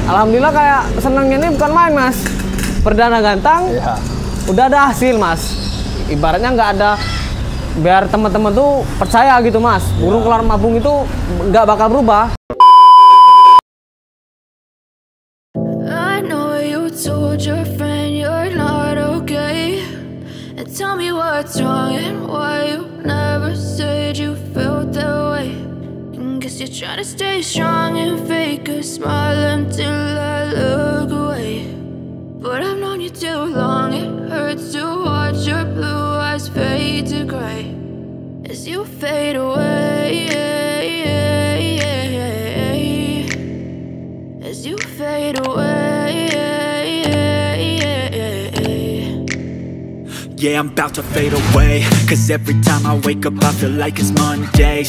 alhamdulillah kayak senangnya ini bukan main mas. Perdana gantang, udah ada hasil mas. Ibaratnya nggak ada, biar teman-teman tuh percaya gitu mas. Burung kelar mabung itu nggak bakal berubah. I know you told your friend you're not okay, and tell me what's wrong and why you never said you felt that way. Guess you're trying to stay strong and fake a smile until I look away. But I've known you too long, it hurts to watch your blue eyes fade to gray as you fade away, as you fade away. Yeah, I'm about to fade away, cause every time I wake up I feel like it's Monday.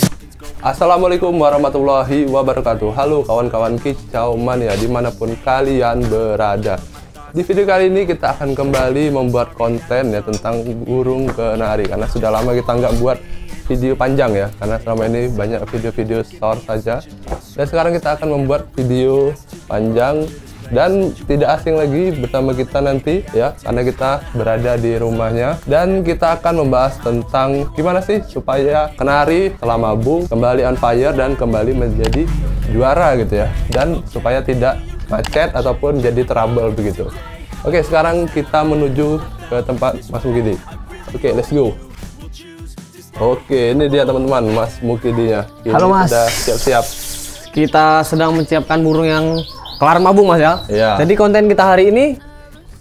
Assalamualaikum warahmatullahi wabarakatuh. Halo kawan-kawan kicau mania dimanapun kalian berada. Di video kali ini kita akan kembali membuat konten ya tentang burung kenari, karena sudah lama kita nggak buat video panjang ya, karena selama ini banyak video-video short saja. Dan sekarang kita akan membuat video panjang dan tidak asing lagi bersama kita nanti ya, karena kita berada di rumahnya, dan kita akan membahas tentang gimana sih supaya kenari setelah mabung kembali on fire dan kembali menjadi juara gitu ya, dan supaya tidak macet ataupun jadi trouble begitu. Oke, sekarang kita menuju ke tempat Mas Mukidi. Oke, let's go. Oke, ini dia teman-teman, Mas Mukidinya. Halo Mas. Sudah siap-siap. Kita sedang menyiapkan burung yang kelar mabung mas ya. Iya. Jadi konten kita hari ini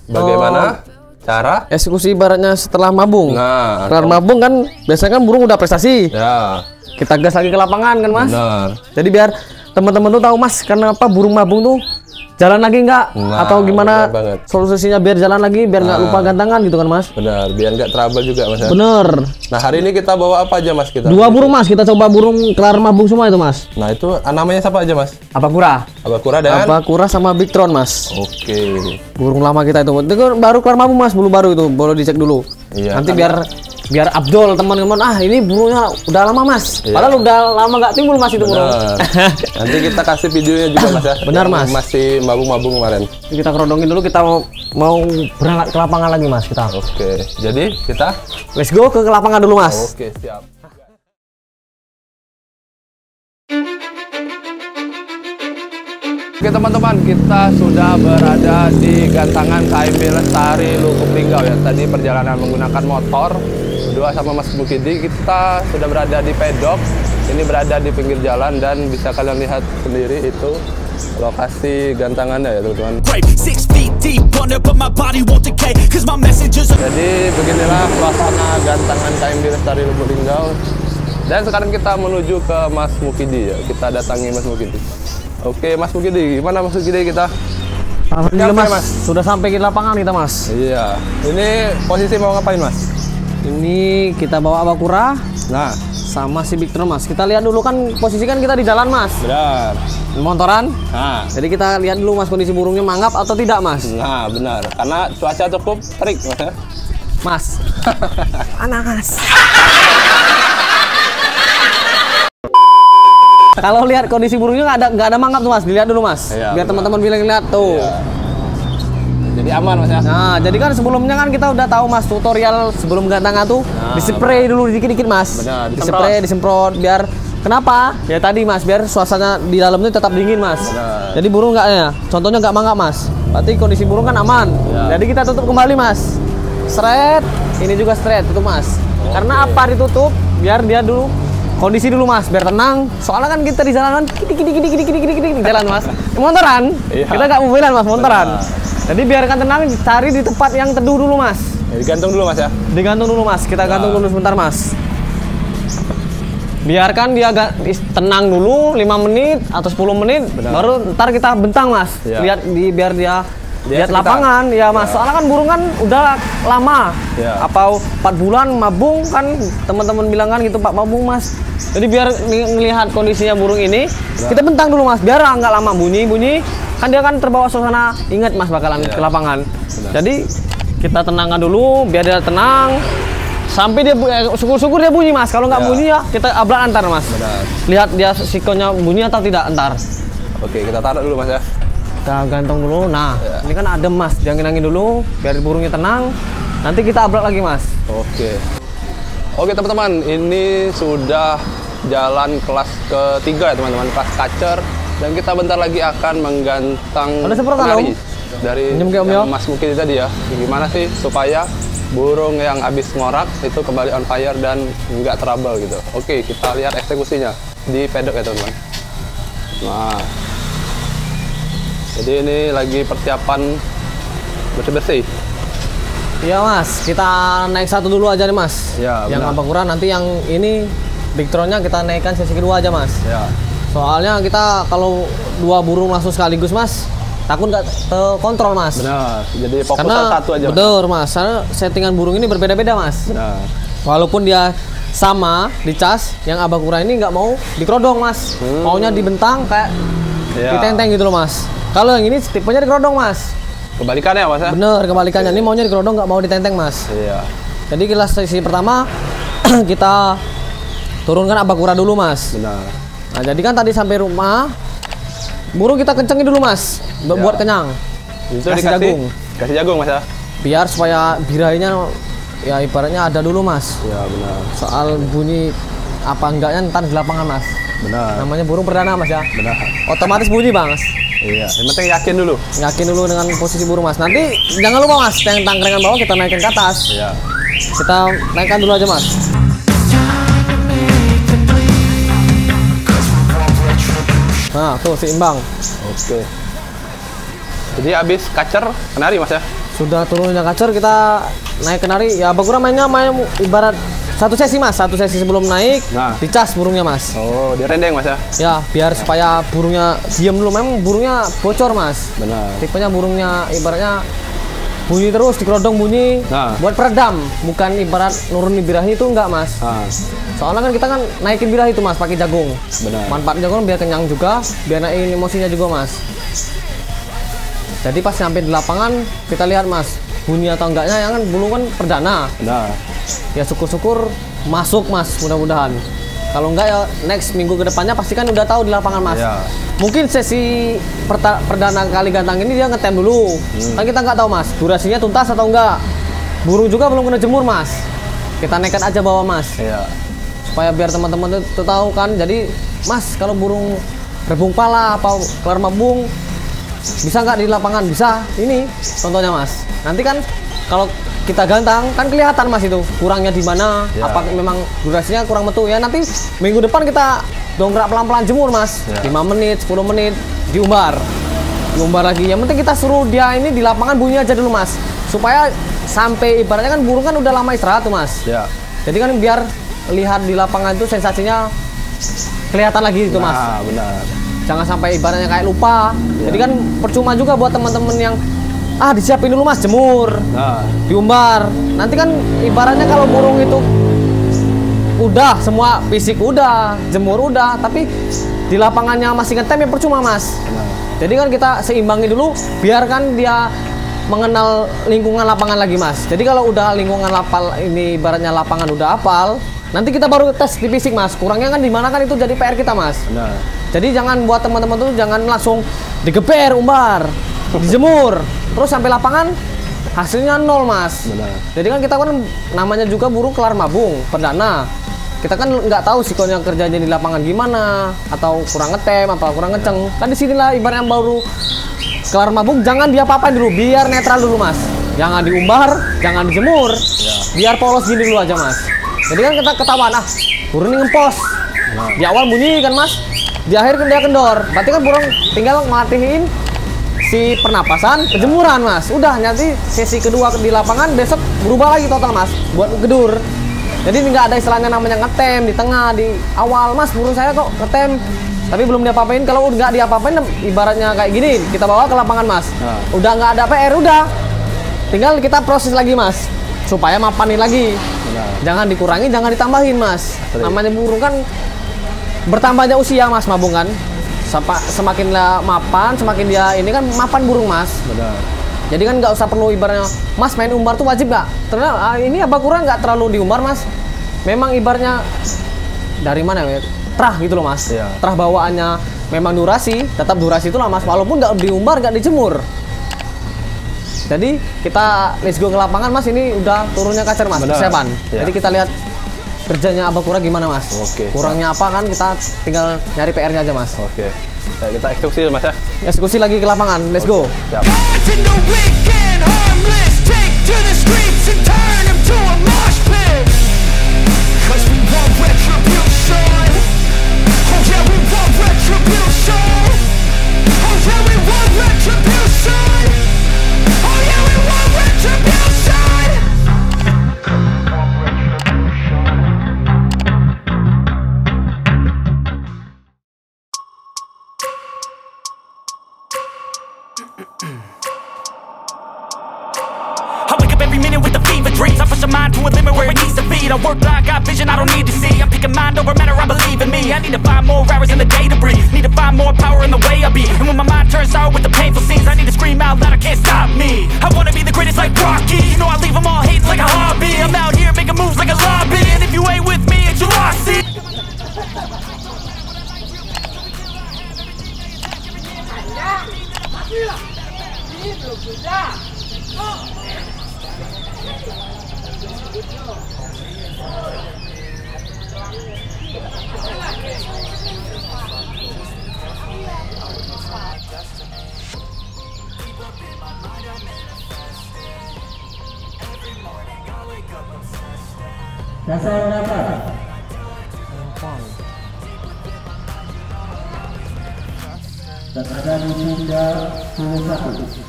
Bagaimana cara eksekusi ibaratnya setelah mabung. Nah, kelar mabung kan biasanya kan burung udah prestasi. ya, Kita gas lagi ke lapangan kan mas. benar. Jadi biar teman-teman tuh tahu mas, kenapa burung mabung tuh jalan lagi nggak, Nah, atau gimana benar banget. solusinya biar jalan lagi, biar nggak lupa gantangan gitu kan mas. Benar, biar nggak trouble juga mas ya. Bener. Nah, hari ini kita bawa apa aja mas kita? Dua burung mas, kita coba burung kelar mabung semua itu mas. Nah, itu namanya siapa aja mas? Abakura. Abakura dan? Abakura sama Bigtron mas. Oke. Burung lama kita itu kan baru kelar mabung mas, bulu baru itu, boleh dicek dulu. Iya, Nanti karena- biar Abdul teman-teman, ini burungnya udah lama mas. Iya. Padahal udah lama nggak timbul mas itu burung. Benar. Nanti kita kasih videonya juga mas ya. Benar, Yang Mas. Masih mabung-mabung kemarin. Kita kerodongin dulu, kita mau berangkat ke lapangan lagi mas kita. Oke. Jadi kita? Let's go ke lapangan dulu mas. Oke, siap. Oke teman-teman, kita sudah berada di gantangan KMB Lestari Lubuk Linggau ya. Tadi perjalanan menggunakan motor berdua sama Mas Mukidi. Kita sudah berada di pedok. Ini berada di pinggir jalan dan bisa kalian lihat sendiri itu lokasi gantangannya ya teman-teman. Jadi beginilah suasana gantangan KMB Lestari Lubuk Linggau. Dan sekarang kita menuju ke Mas Mukidi ya. Kita datangi Mas Mukidi. Oke, Mas Mukidi, gimana Mas Mukidi kita? Alhamdulillah Siap, mas, sudah sampai di lapangan kita mas. Iya. Ini posisi mau ngapain Mas? Ini kita bawa Abakura Nah, sama si Bigtron mas. Kita lihat dulu kan, posisi kan kita di jalan mas, benar. montoran. Nah, Jadi kita lihat dulu mas, kondisi burungnya mangap atau tidak mas. nah benar. Karena cuaca cukup terik Mas ya. Mas. Panas. Kalau lihat kondisi burungnya nggak ada mangap tuh mas, dilihat dulu mas. Iya, Biar benar. teman-teman bilang lihat tuh. Iya. Jadi aman Mas ya. Nah, jadi kan sebelumnya kan kita udah tahu mas, tutorial sebelum gantangan tuh dispray dulu dikit-dikit mas. Benar, Dispray, disemprot, biar kenapa? Ya tadi mas, biar suasana di dalamnya tetap dingin mas. Benar. Jadi burung nggak ya, contohnya nggak mangap mas. Berarti kondisi burung kan aman. Ya. Jadi kita tutup kembali mas. Straight, ini juga straight tutup mas. Karena apa ditutup? Biar dia dulu kondisi dulu mas, biar tenang. Soalnya kan kita di jalan kan kidi jalan mas, montoran. Iya. Kita nggak mobilan mas, montoran. Benar. Jadi biarkan tenang, cari di tempat yang teduh dulu mas. Ya, digantung dulu Mas ya. Digantung dulu mas, kita gantung dulu sebentar mas. Biarkan dia agak tenang dulu 5 menit atau 10 menit. Benar. Baru ntar kita bentang mas. Iya. Lihat biar dia lihat sekitar. lapangan ya mas. Ya. Soalnya kan burung kan udah lama. Ya. Apa 4 bulan mabung kan, teman-teman bilang kan gitu Pak mabung mas. Jadi biar ngelihat kondisinya burung ini, kita bentang dulu mas, biar nggak lama bunyi kan dia kan terbawa suasana, ingat mas bakalan ke lapangan. Jadi kita tenangkan dulu biar dia tenang sampai dia syukur-syukur dia bunyi mas. Kalau nggak bunyi ya kita abrak antar mas. Benar. Lihat dia sikonya bunyi atau tidak antar. Oke, kita taruh dulu Mas ya. Kita gantung dulu. Nah, ini kan adem mas, diangin-angin dulu biar burungnya tenang. Nanti kita abrak lagi mas. Oke teman-teman, ini sudah jalan kelas ketiga ya teman-teman, kelas kacer. Dan kita bentar lagi akan menggantang penari dari yang Mas Mukidi tadi ya. Gimana sih supaya burung yang habis ngorak itu kembali on fire dan nggak trouble gitu. Oke, kita lihat eksekusinya di pedok ya teman-teman. Nah, jadi ini lagi persiapan bersih-bersih. Iya mas, kita naik satu dulu aja nih mas. Ya, yang benar. Abakura nanti yang ini big throne-nya kita naikkan sesi kedua aja mas. Ya. Soalnya kita kalau 2 burung langsung sekaligus mas, takut nggak terkontrol mas. Benar. Jadi fokus Karena satu aja. betul mas, karena settingan burung ini berbeda-beda mas. Benar. Walaupun dia sama dicas, yang Abakura ini nggak mau dikerodong mas, maunya dibentang kayak ditenteng gitu loh mas. Kalau yang ini tipenya dikerodong mas. Kebalikannya mas ya? Bener, kebalikannya. Ini maunya dikerodong, nggak mau ditenteng mas. Iya. Jadi kelas sesi pertama kita turunkan Abakura dulu mas. Benar. Nah jadi kan tadi sampai rumah burung kita kencengin dulu mas, buat kenyang. Itu Kasih jagung. Kasih jagung mas ya? Biar supaya birahinya ya ibaratnya ada dulu mas. Iya benar. Soal bunyi apa enggaknya ntar di lapangan mas. Benar. Namanya burung perdana mas ya. Benar. Otomatis bunyi bang mas. Iya. Yang penting yakin dulu. Yakin dulu dengan posisi burung mas. Nanti jangan lupa mas, yang tangkrengan bawah kita naikin ke atas. Iya. Kita naikkan dulu aja mas. Nah tuh seimbang. Oke. Jadi habis kacer kenari mas ya? Sudah turunnya kacer kita naik kenari. Ya Abakura mainnya main ibarat satu sesi mas, satu sesi sebelum naik dicas burungnya mas. Oh, direndeng mas ya? Ya biar supaya burungnya diam dulu. Memang burungnya bocor mas. Benar. Tipenya burungnya ibaratnya bunyi terus, dikerodong bunyi buat peredam, bukan ibarat nurunin birahi itu enggak mas. Soalnya kan kita kan naikin birahi itu mas pakai jagung. Benar. Manfaat jagung biar kenyang juga, biar naikin emosinya juga mas. Jadi pas sampai di lapangan kita lihat mas bunyi atau enggaknya, yang kan burung kan perdana. Benar. Ya syukur-syukur masuk mas, mudah-mudahan. Kalau enggak ya next minggu kedepannya pasti kan udah tahu di lapangan mas. Ya. Mungkin sesi perdana kali gantang ini dia ngetem dulu. Kan kita nggak tahu mas, durasinya tuntas atau enggak. Burung juga belum kena jemur mas. Kita naikkan aja bawah mas. Iya. Supaya biar teman-teman itu tahu kan. Jadi mas kalau burung rebung pala apa kelar mabung bisa nggak di lapangan? Bisa. Ini contohnya mas. Nanti kan kalau kita gantang kan kelihatan mas itu kurangnya di mana. Ya. Apa memang durasinya kurang metu ya, nanti minggu depan kita dongkrak pelan-pelan jemur mas. Ya. 5 menit 10 menit diumbar lagi. Yang penting kita suruh dia ini di lapangan bunyi aja dulu mas, supaya sampai ibaratnya kan burung kan udah lama istirahat tuh mas. Ya. Jadi kan biar lihat di lapangan itu sensasinya kelihatan lagi gitu mas. Nah, benar. Jangan sampai ibaratnya kayak lupa. Jadi kan percuma juga buat teman-teman yang disiapin dulu mas, jemur, diumbar. Nanti kan ibaratnya kalau burung itu udah semua fisik udah, jemur udah, tapi di lapangannya masih ngetem ya percuma mas. Jadi kan kita seimbangi dulu, biarkan dia mengenal lingkungan lapangan lagi mas. Jadi kalau udah lingkungan ini ibaratnya lapangan udah hafal, nanti kita baru tes di fisik mas. Kurangnya kan di mana kan itu jadi PR kita mas. Benar. Jadi jangan buat teman-teman tuh jangan langsung digeber, umbar, dijemur, terus sampai lapangan hasilnya nol mas. Benar. Jadi kan kita kan namanya juga burung kelar mabung perdana. Kita kan nggak tahu sikonya kerjanya di lapangan gimana, atau kurang ngetem, apa kurang ngeceng. Kan di sinilah ibaratnya baru kelar mabung, jangan diapa-apain dulu, biar netral dulu mas. Jangan diumbar, jangan dijemur, biar polos gini dulu aja mas. Jadi kan kita ketahuan burung ini ngempos. Di awal bunyi kan mas, di akhir kan dia kendor. Berarti kan burung tinggal matiin si pernapasan, kejemuran mas. Udah nanti sesi kedua di lapangan besok berubah lagi total mas, buat gedur. Jadi nggak ada istilahnya namanya ngetem di tengah, di awal mas burung saya kok ngetem tapi belum diapa-apain. Kalau nggak diapa-apain ibaratnya kayak gini, kita bawa ke lapangan mas, udah nggak ada PR, udah tinggal kita proses lagi mas supaya mapanin lagi. Jangan dikurangi, jangan ditambahin mas. Namanya burung kan bertambahnya usia mas mabung kan, semakin mapan, semakin dia ini kan mapan burung mas. Benar. Jadi kan nggak usah perlu ibaratnya mas main umbar tuh wajib nggak? Ternyata ini Abakura nggak terlalu diumbar mas. Memang ibaratnya dari mana ya? terah gitu loh mas. Iya. Terah bawaannya memang durasi, tetap durasi itu lah mas, walaupun nggak diumbar, nggak dijemur. Jadi kita let's go ke lapangan mas, ini udah turunnya kacer mas, Benar. persiapan. Iya. Jadi kita lihat kerjanya Abakura gimana mas. Oke. Kurangnya apa kan kita tinggal nyari PR-nya aja mas. Oke. Ya, kita eksekusi mas ya. Eksekusi lagi ke lapangan, let's go. Siap. Odds in the weekend, harmless. Take to the streets and turn them to a mosh pit. 'Cause we want retribution. Oh yeah, we want retribution. Oh yeah, we want retribution. Oh yeah, we want retribution. I wake up every minute with the fever dreams. I push my mind to a limit where it needs to be. I work blind, got vision I don't need to see. I'm picking mind over matter, I believe in me. I need to find more hours in the day to breathe. Need to find more power in the way I be. And when my mind turns sour with the painful scenes, I need to scream out loud, I can't stop me. I wanna be the greatest like Rocky. You know I leave them all hating like a hobby. I'm out here making moves like a lobby. And if you ain't with me, it's your loss. See?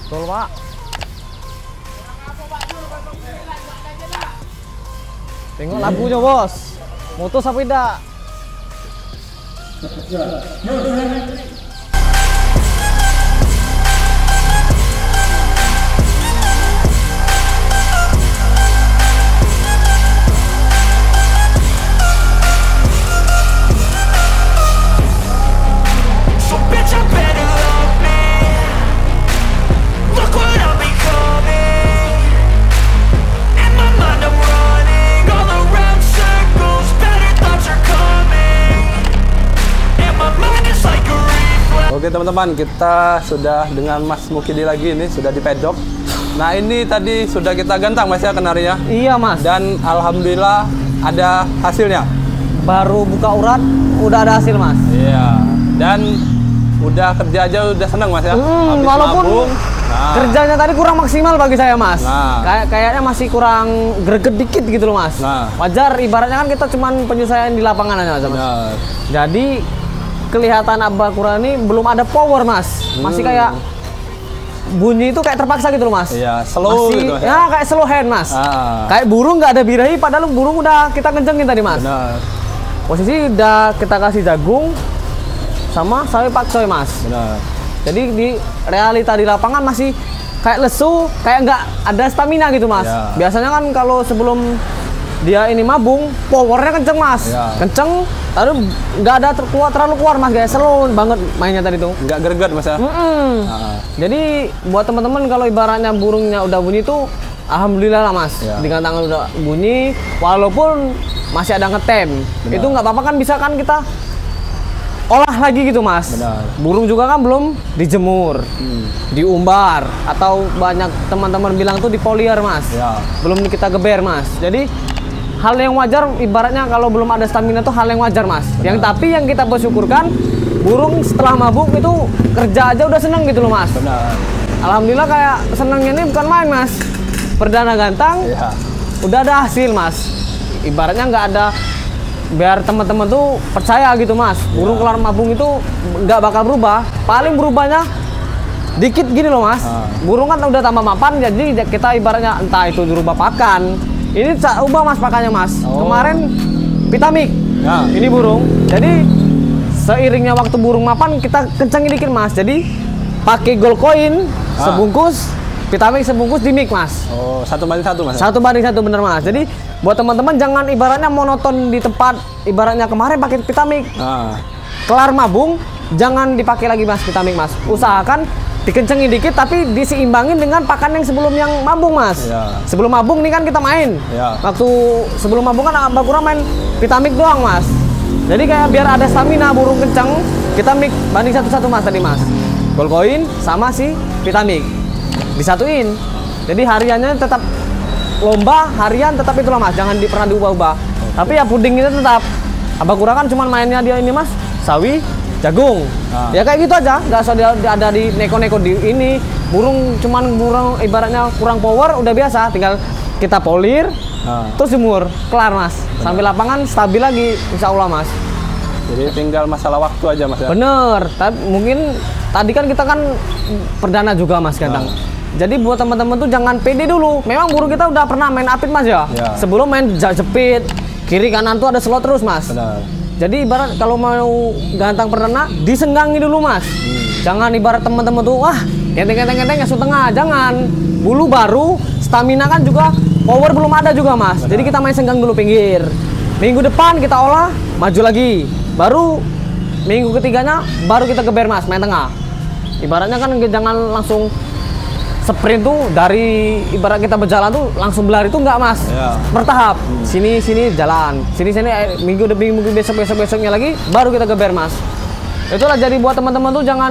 Betul pak. Tengok lagunya bos, motos apa tidak? So bitch, I better love me. Look what I'm becoming. In my mind I'm running all around circles. Better thoughts are coming. And my mind is like a reflex. Oke teman-teman, kita sudah dengan Mas Mukidi lagi ini, sudah di pedok. Nah ini tadi sudah kita gantang mas ya kenarinya. Iya mas. Dan alhamdulillah ada hasilnya. Baru buka urat, udah ada hasil mas. Iya. Dan udah kerja aja udah seneng mas ya. Habis Walaupun mabung, nah, kerjanya tadi kurang maksimal bagi saya mas. Nah. Kayaknya masih kurang greget dikit gitu loh mas. Nah. Wajar, ibaratnya kan kita cuman penyesuaian di lapangan aja mas. benar. Jadi kelihatan Abakura ini belum ada power mas. Masih kayak bunyi itu kayak terpaksa gitu loh mas. Iya, slow Masih, gitu mas. ya kayak slow hand mas. Ah. Kayak burung nggak ada birahi, padahal burung udah kita kencengin tadi mas. Benar. Posisi udah kita kasih jagung sama sawi pakcoy mas. Benar. Jadi di realita di lapangan masih kayak lesu, kayak nggak ada stamina gitu mas. Ya. Biasanya kan kalau sebelum dia ini mabung, powernya kenceng mas. Ya. Kenceng, lalu nggak ada terlalu keluar mas, kayak slow banget mainnya tadi tuh. Nggak greget mas ya. Ah. Jadi buat teman-teman kalau ibaratnya burungnya udah bunyi tuh, alhamdulillah lah mas. Ya. Dengan tangan udah bunyi, walaupun masih ada ngetem, Benar. itu nggak apa-apa kan, bisa kan kita olah lagi gitu mas. Benar. Burung juga kan belum dijemur, diumbar, atau banyak teman-teman bilang tuh dipolier mas. Ya. Belum kita geber mas. Jadi hal yang wajar, ibaratnya kalau belum ada stamina tuh hal yang wajar mas. Yang tapi yang kita bersyukurkan, burung setelah mabuk itu kerja aja udah seneng gitu loh mas. Benar. Alhamdulillah kayak senengnya ini bukan main mas. Perdana gantang, Iya. udah ada hasil mas. Ibaratnya nggak ada, biar teman-teman tuh percaya gitu mas. Burung kelar mabung itu nggak bakal berubah. Paling berubahnya dikit gini loh mas. Burung kan udah tambah mapan, jadi kita ibaratnya entah itu dirubah pakan. Ini ubah mas pakannya mas. Oh. Kemarin Vitamik. Ya. Ini burung. Jadi seiringnya waktu burung mapan kita kencengin dikit mas. Jadi pakai gold coin sebungkus, Vitamik sebungkus di mik mas. Oh, 1:1 mas. 1:1 bener mas. Jadi buat teman-teman jangan ibaratnya monoton di tempat, ibaratnya kemarin pakai Vitamik, Ah. kelar mabung jangan dipakai lagi mas Vitamik mas. Usahakan dikencengin dikit tapi diseimbangin dengan pakan yang sebelum yang mabung mas. Ya. Sebelum mabung nih kan kita main. Ya. Waktu sebelum mabung kan Abakura main Vitamik doang mas. Jadi kayak biar ada stamina burung kencang, kita mix banding satu-satu mas tadi mas. Gold coin sama si Vitamix disatuin. Jadi hariannya tetap lomba, harian tetap itulah mas, jangan pernah diubah-ubah. Tapi ya pudingnya tetap. Abah kurang kan cuman mainnya dia ini mas, sawi, jagung. Ya kayak gitu aja, nggak usah dia ada di neko-neko di ini. Burung ibaratnya kurang power, udah biasa, tinggal kita polir, terus jemur, kelar mas. Sampai lapangan stabil lagi, insya Allah mas. Jadi tinggal masalah waktu aja mas ya? Bener, tapi mungkin tadi kan kita kan perdana juga mas Gantang. Jadi buat teman-teman tuh jangan pede dulu. Memang burung kita udah pernah main apit mas ya. Sebelum main jepit, kiri kanan tuh ada slot terus mas. Benar. Jadi ibarat kalau mau Gantang perdana, disenggangi dulu mas. Jangan ibarat teman-teman tuh, wah genteng-genteng ya tengah, jangan. Bulu baru, stamina kan juga, power belum ada juga mas. Jadi kita main senggang dulu pinggir. Minggu depan kita olah, maju lagi. Baru minggu ketiganya baru kita geber mas, main tengah. Ibaratnya kan jangan langsung sprint tuh dari ibarat kita berjalan tuh langsung berlari tuh enggak mas. Bertahap. Sini jalan. Sini minggu besoknya lagi baru kita geber mas. Itulah jadi buat teman-teman tuh jangan,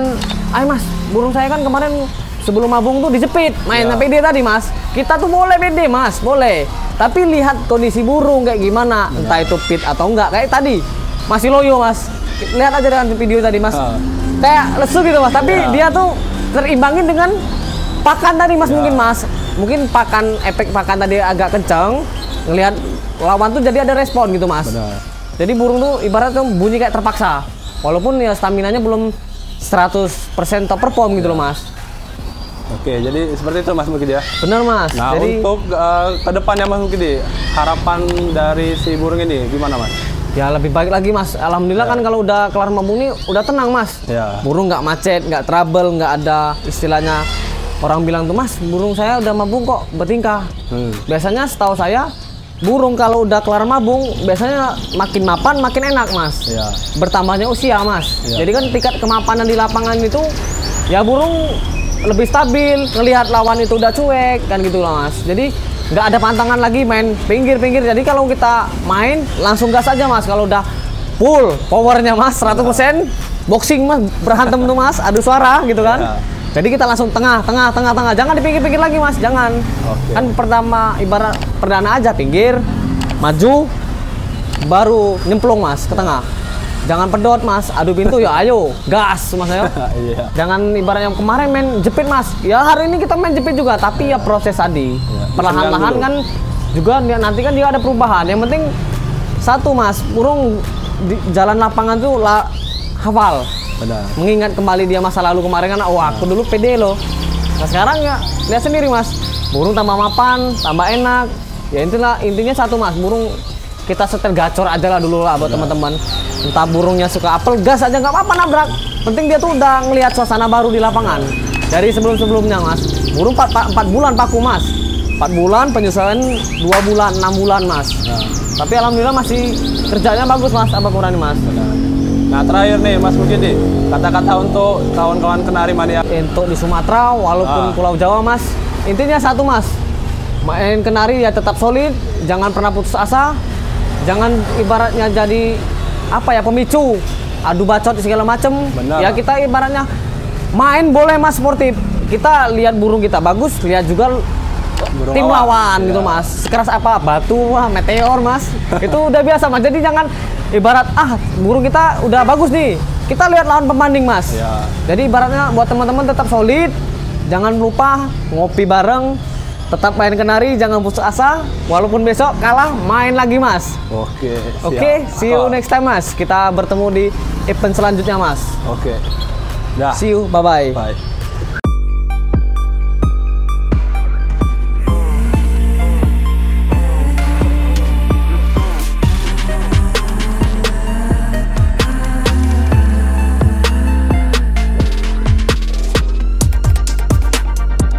ayo mas, burung saya kan kemarin sebelum mabung tuh dijepit, main pede tadi mas. Kita tuh boleh pede mas, boleh. Tapi lihat kondisi burung kayak gimana, entah itu fit atau enggak. Kayak tadi masih loyo mas, lihat aja dengan video tadi mas, kayak lesu gitu mas. Tapi dia tuh terimbangin dengan pakan tadi mas, mungkin efek pakan tadi agak kencang, ngelihat lawan tuh jadi ada respon gitu mas. Jadi burung tuh ibaratnya bunyi kayak terpaksa, walaupun ya staminanya belum 100% top perform gitu loh mas. Oke, jadi seperti itu mas Mukidi ya? Bener mas. Nah jadi, untuk kedepannya mas Mukidi, harapan dari si burung ini gimana mas? Ya lebih baik lagi mas. Alhamdulillah kan kalau udah kelar mabung nih udah tenang mas. Burung nggak macet, nggak trouble, nggak ada istilahnya orang bilang tuh mas burung saya udah mabung kok bertingkah. Biasanya setahu saya burung kalau udah kelar mabung biasanya makin mapan makin enak mas. Bertambahnya usia mas. Jadi kan tingkat kemapanan di lapangan itu ya burung lebih stabil, ngelihat lawan itu udah cuek kan gitu lah mas. Jadi nggak ada pantangan lagi main pinggir-pinggir. Jadi kalau kita main langsung gas aja mas. Kalau udah full powernya mas 100% boxing mas, berantem tuh mas, adu suara gitu kan. Jadi kita langsung tengah, jangan dipinggir-pinggir lagi mas, jangan. Kan pertama ibarat perdana aja pinggir, maju, baru nyemplung mas ke tengah. Jangan pedot mas, adu pintu ya ayo, gas mas ya. Jangan ibarat yang kemarin main jepit mas, ya hari ini kita main jepit juga, tapi ya proses tadi. Perlahan-lahan kan juga nanti kan dia ada perubahan. Yang penting satu mas, burung di jalan lapangan tuh hafal. Mengingat kembali dia masa lalu kemarin kan, oh aku dulu pede loh. Nah sekarang ya lihat sendiri mas, burung tambah mapan, tambah enak. Ya intinya satu mas, burung kita setel gacor aja lah dulu lah buat teman-teman. Entah burungnya suka apel, gas aja nggak apa-apa nabrak. Penting dia tuh udah ngelihat suasana baru di lapangan. Dari sebelum-sebelumnya mas, burung 4 bulan paku mas. 4 bulan, penyesuaian 2 bulan, 6 bulan mas. Tapi alhamdulillah masih kerjanya bagus mas, Abah Kurani mas. Nah terakhir nih mas Mukidi, kata-kata untuk kawan-kawan kenari mania. Untuk di Sumatera, walaupun Pulau Jawa mas, intinya satu mas, main kenari ya tetap solid, jangan pernah putus asa. Jangan ibaratnya jadi apa ya pemicu, adu bacot segala macem. Ya kita ibaratnya main boleh mas sportif. Kita lihat burung kita bagus, lihat juga burung tim lawan gitu mas. Sekeras apa batu, wah meteor mas. Itu udah biasa mas. Jadi jangan ibarat burung kita udah bagus nih. Kita lihat lawan pembanding mas. Jadi ibaratnya buat teman-teman tetap solid. Jangan lupa ngopi bareng. Tetap main kenari, jangan putus asa. Walaupun besok kalah, main lagi mas. Oke, see you next time mas. Kita bertemu di event selanjutnya mas. Oke. See you, bye-bye. Bye.